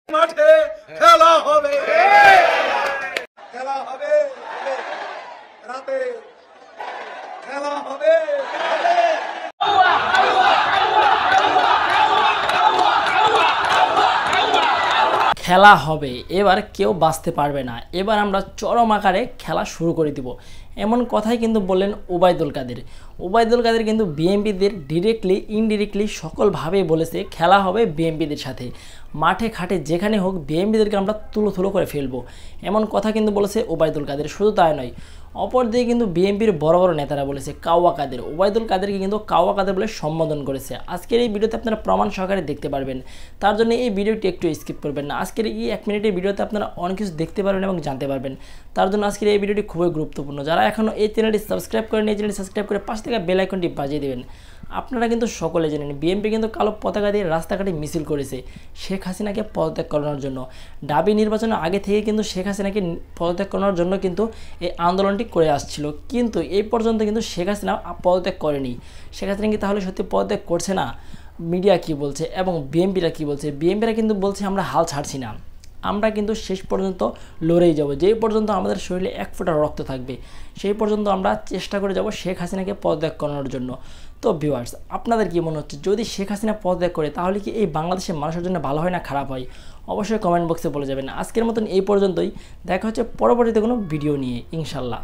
মাঠে খেলা হবে, খেলা হবে রাতে, খেলা হবে। খেলা হবে, এবার কেউ বাঁচতে পারবে না, এবার আমরা চরম আকারে খেলা শুরু করে দিব, এমন কথাই কিন্তু বললেন ওবায়দুল কাদের। ওবায়দুল কাদের কিন্তু বিএনপিদের ডিরেক্টলি ইনডিরেক্টলি সকলভাবেই বলেছে খেলা হবে বিএনপিদের সাথে, মাঠে ঘাটে যেখানে হোক বিএনপিদেরকে আমরা তুলো করে ফেলবো, এমন কথা কিন্তু বলেছে ওবায়দুল কাদের। শুধু তাই নয়, অপরদিকে কিন্তু বিএনপির বড় বড় নেতারা বলেছে কাওয়া কাদের, ওবায়দুল কাদেরকে কিন্তু কাওয়া কাদের বলে সম্বোধন করেছে। আজকের এই ভিডিওতে আপনারা প্রমাণ সহকারে দেখতে পারবেন, তার জন্য এই ভিডিওটি একটু স্কিপ করবেন না। আজকের এই 1 মিনিটের ভিডিওতে আপনারা অনেক কিছু দেখতে পারবেন এবং জানতে পারবেন, তার জন্য আজকের এই ভিডিওটি খুবই গুরুত্বপূর্ণ। যারা এখনও এই চ্যানেলটি সাবস্ক্রাইব করেন, এই চ্যানেলটি সাবস্ক্রাইব করে পাশ থেকে বেল আইকনটি বাজিয়ে দেবেন। আপনারা কিন্তু সকলে জানেন বিএনপি কিন্তু কালো পতাকা দিয়ে রাস্তাঘাটে মিছিল করেছে শেখ হাসিনাকে পদত্যাগ করানোর জন্য। ডাবি নির্বাচনের আগে থেকে কিন্তু শেখ হাসিনাকে পদত্যাগ করানোর জন্য কিন্তু এই আন্দোলনটি করে আসছিল, কিন্তু এই পর্যন্ত কিন্তু শেখ হাসিনা পদত্যাগ করেনি। শেখ হাসিনা কি তাহলে সত্যি পদত্যাগ করছে না? মিডিয়া কি বলছে এবং বিএনপিরা কি বলছে? বিএনপিরা কিন্তু বলছে আমরা হাল ছাড়ছি না, আমরা কিন্তু শেষ পর্যন্ত লড়েই যাব, যেই পর্যন্ত আমাদের শরীরে 1 ফোঁটা রক্ত থাকবে সেই পর্যন্ত আমরা চেষ্টা করে যাব শেখ হাসিনাকে পদত্যাগ করানোর জন্য। তো ভিউয়ার্স, আপনাদের কি মনে হচ্ছে যদি শেখ হাসিনা পদত্যাগ করে তাহলে কি এই বাংলাদেশের মানুষের জন্য ভালো হয় না খারাপ হয়? অবশ্যই কমেন্ট বক্সে বলে যাবেন। আজকের মতন এই পর্যন্তই, দেখা হচ্ছে পরবর্তীতে কোনো ভিডিও নিয়ে ইনশাল্লাহ।